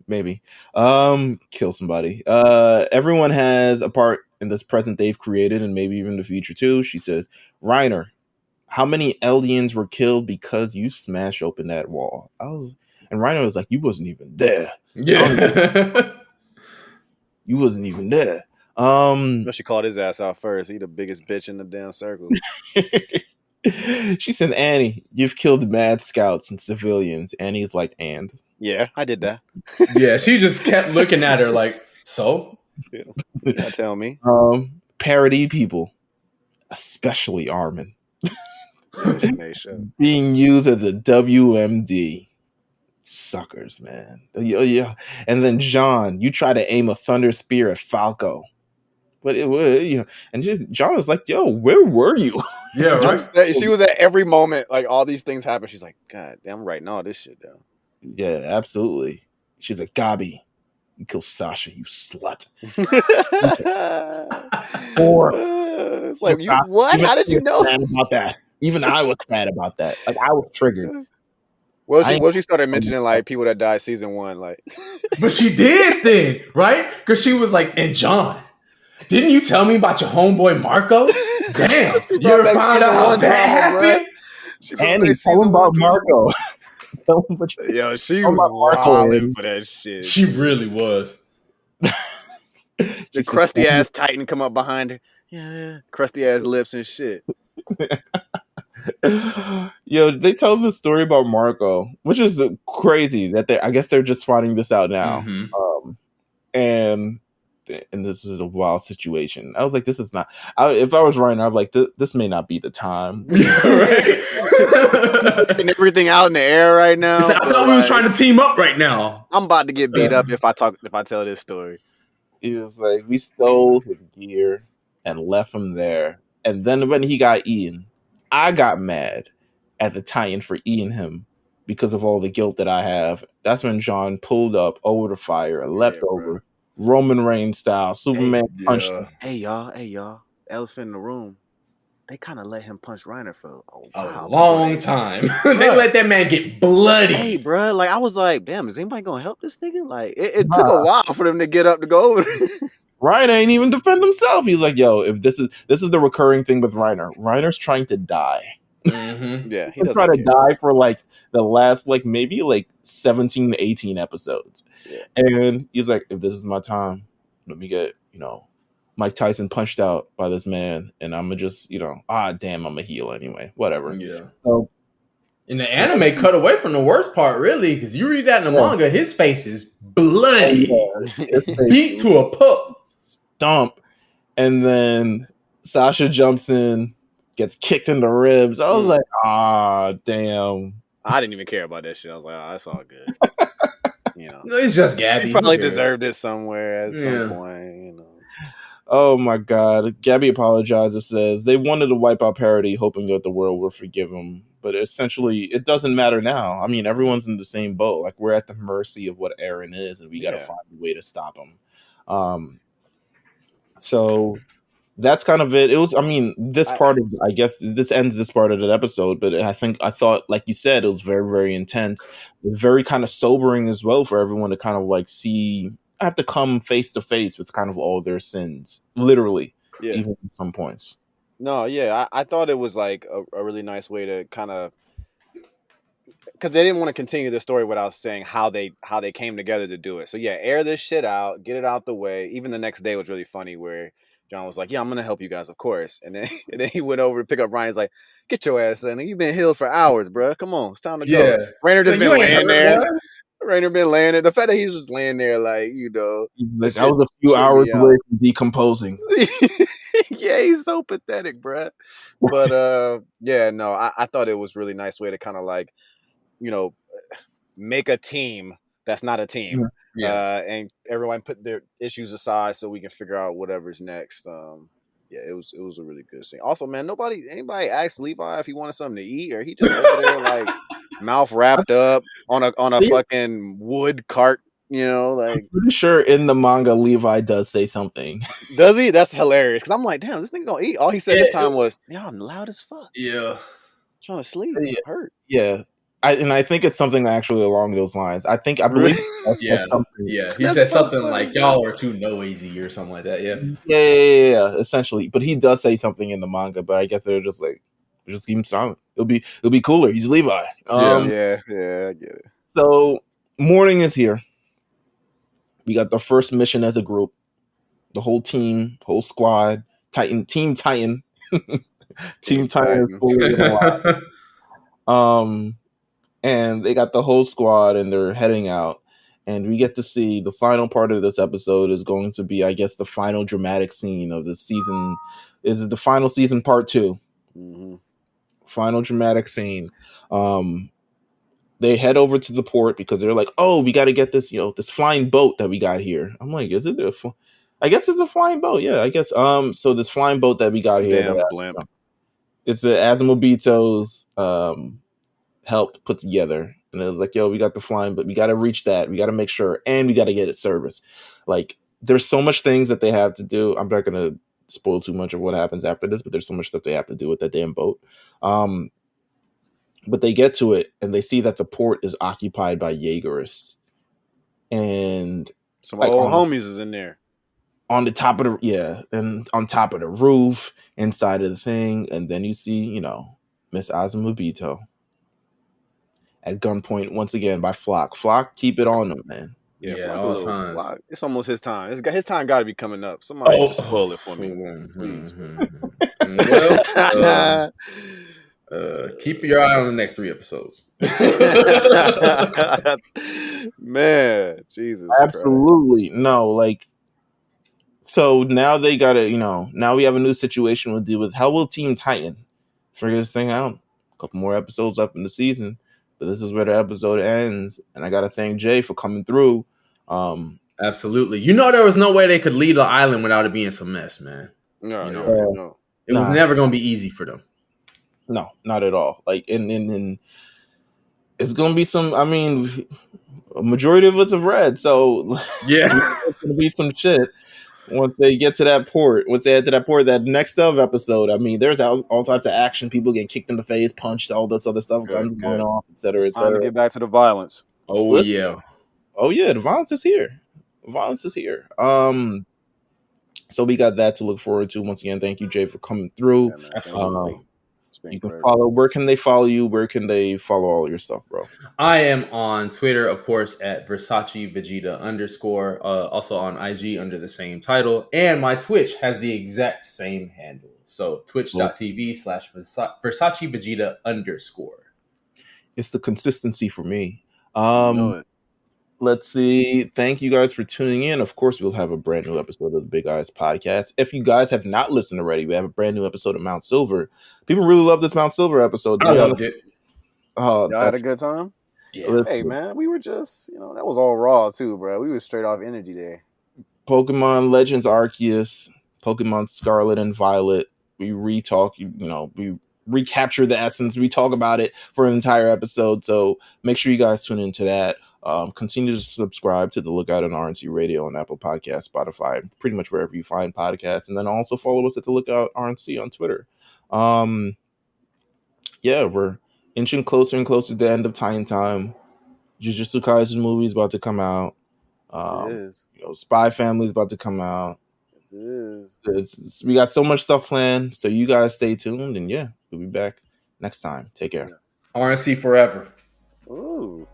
Maybe. Kill somebody. Everyone has a part in this present they've created, and maybe even the future too. She says, Reiner, how many aliens were killed because you smashed open that wall? And Reiner was like, you wasn't even there. Yeah. You wasn't even there. She called his ass out first. He the biggest bitch in the damn circle. She said, Annie, you've killed mad scouts and civilians. Annie's like, and? Yeah, I did that. Yeah, she just kept looking at her like, so? Yeah, tell me. Parody people, especially Armin, being used as a WMD. Suckers, man. Yeah. And then John, you try to aim a thunder spear at Falco. But it was, and just John was like, yo, where were you? Yeah, right. She was at every moment, like all these things happen. She's like, God damn, I'm writing all this shit down. Yeah, absolutely. She's like, Gabi, you killed Sasha, you slut. Or It's like, you Sasha, what? even How I did you was know? sad about that. Even I was sad about that. Like I was triggered. Well, I ain't she started mentioning like people that died season 1, like. But she did then, right? Because she was like, and John, didn't you tell me about your homeboy Marco? Damn, She you brought ever back found season out how 1 that drama, bruh. happened? She brought Andy, back tell him season 1 about drama. Marco. Tell him what you Yo, she tell him was about Marco. wilding for that shit. She really was. The crusty ass Titan come up behind her. Yeah, crusty ass lips and shit. Yo, they tell the story about Marco, which is crazy that I guess they're just finding this out now. Mm-hmm. And this is a wild situation. I was like, this is not. If I was writing, I'd be like, this may not be the time. Right? And everything out in the air right now. He said, I thought we was trying to team up right now. I'm about to get beat up if I tell this story. He was like, we stole his gear and left him there. And then when he got eaten, I got mad at the Titan for eating him because of all the guilt that I have. That's when John pulled up over the fire and leapt over, Roman Reigns style, Superman punched him. Hey y'all, elephant in the room. They kind of let him punch Reiner for a long time. They let that man get bloody. Hey, bro, like I was like, damn, is anybody gonna help this nigga? Like it took a while for them to get up to go over. Reiner ain't even defend himself. He's like, yo, if this is the recurring thing with Reiner. Reiner's trying to die. Mm-hmm. Yeah, he's trying to die for like the last like maybe like 17 to 18 episodes. Yeah. And he's like, if this is my time, let me get, Mike Tyson punched out by this man, and I'm gonna just, damn, I'm a heel anyway. Whatever. Yeah. So in the anime, cut away from the worst part, really, because you read that in the manga, his face is bloody, beat to a pulp, stump, and then Sasha jumps in, gets kicked in the ribs. I was like, damn. I didn't even care about that shit. I was like, that's all good. It's just Gabi. She probably deserved it somewhere at some point. Oh my God. Gabi apologizes, says they wanted to wipe out parody, hoping that the world will forgive them. But essentially, it doesn't matter now. I mean, everyone's in the same boat. Like, we're at the mercy of what Eren is, and we got to find a way to stop him. So that's kind of it. It was, this part of, I guess, this ends this part of the episode, but I thought, like you said, it was very, very intense. It was very kind of sobering as well for everyone to kind of like see, have to come face to face with kind of all their sins, literally, even at some points. No, yeah, I thought it was like a really nice way to kind of, because they didn't want to continue the story without saying how they came together to do it. So yeah, air this shit out, get it out the way. Even the next day was really funny where John was like, "Yeah, I'm gonna help you guys, of course." And then he went over to pick up Ryan. He's like, "Get your ass in. You've been healed for hours, bro. Come on, it's time to go." Rainer just been laying there. Rainer been laying there. The fact that he was just laying there, like, that was a few hours away from decomposing. Yeah, he's so pathetic, bro. But yeah, no, I thought it was really nice way to kind of like, make a team that's not a team. Yeah. And everyone put their issues aside so we can figure out whatever's next. Yeah, it was a really good scene. Also, man, anybody asked Levi if he wanted something to eat, or he just over there like mouth wrapped up on a fucking wood cart, like. I'm pretty sure in the manga Levi does say something. Does he? That's hilarious. Because I'm like, damn, this nigga gonna eat. All he said this time was, "Yeah, I'm loud as fuck. Yeah, trying to sleep. I'm hurt." Yeah. I think it's something actually along those lines. I believe. Yeah. He said something like, "Y'all are too noisy" or something like that. Yeah. Yeah. Essentially, but he does say something in the manga. But I guess they're just like, just keep him silent. It'll be cooler. He's Levi. Yeah, I get it. So morning is here. We got the first mission as a group. The whole team, whole squad, Team Titan. Team Titan is fully alive. And they got the whole squad and they're heading out. And we get to see the final part of this episode is going to be, I guess, the final dramatic scene of the season. Is the final season part 2. Mm-hmm. Final dramatic scene. They head over to the port because they're like, oh, we got to get this, this flying boat that we got here. I'm like, is it I guess it's a flying boat. Yeah, I guess. So this flying boat that we got here. Damn blimp. It's the Azumabito's helped put together. and it was like, yo, we got the flying, but we got to reach that. We got to make sure, and we got to get it serviced. Like, there's so much things that they have to do. I'm not gonna spoil too much of what happens after this, but there's so much stuff they have to do with that damn boat. But they get to it and they see that the port is occupied by Jaegerists, and Some like old homies is in there. on the top of and on top of the roof, inside of the thing, and then you see, Miss Azumabito at gunpoint once again by Flock. Flock, keep it on them, man. Yeah, Yeah, Flock all a little, times. Flock, it's almost his time. His time got to be coming up. Somebody just spoil it for me, please. Well, keep your eye on the next 3 episodes. Man, Jesus Absolutely. No, like, so now they gotta, now we have a new situation we'll deal with. How will Team Titan figure this thing out? A couple more episodes up in the season, but this is where the episode ends, and I gotta thank Jay for coming through. Absolutely. There was no way they could leave the island without it being some mess, man. No, It was never going to be easy for them. No, not at all. Like, and it's going to be some, I mean, a majority of us have read, so yeah, it's going to be some shit once they get to that port. Once they head to that port, that next of episode, I mean, there's all types of action, people getting kicked in the face, punched, all this other stuff, guns going off, etc., It's time to get back to the violence. Oh, yeah. Oh, yeah, the violence is here. So we got that to look forward to. Once again, thank you, Jay, for coming through. Yeah, absolutely. You can follow. Where can they follow you? Where can they follow all your stuff, bro? I am on Twitter, of course, at Versace Vegeta _. Also on IG under the same title, and my Twitch has the exact same handle. So twitch.tv/Versace Vegeta _. It's the consistency for me. Let's see. Thank you guys for tuning in. Of course, we'll have a brand new episode of the Big Eyes Podcast. If you guys have not listened already, we have a brand new episode of Mount Silver. People really love this Mount Silver episode. I loved it. Y'all had a good time? Yeah. Hey, man, we were just, that was all raw, too, bro. We were straight off energy there. Pokemon Legends Arceus, Pokemon Scarlet and Violet. We re-talk, we recapture the essence. We talk about it for an entire episode. So make sure you guys tune into that. Continue to subscribe to the Lookout on RNC Radio on Apple Podcasts, Spotify, pretty much wherever you find podcasts. And then also follow us at the Lookout RNC on Twitter. We're inching closer and closer to the end of Time. Jujutsu Kaisen movie is about to come out. Yes, it is. Spy Family is about to come out. Yes, it is. We got so much stuff planned, so you guys stay tuned, and we'll be back next time. Take care. RNC forever. Ooh.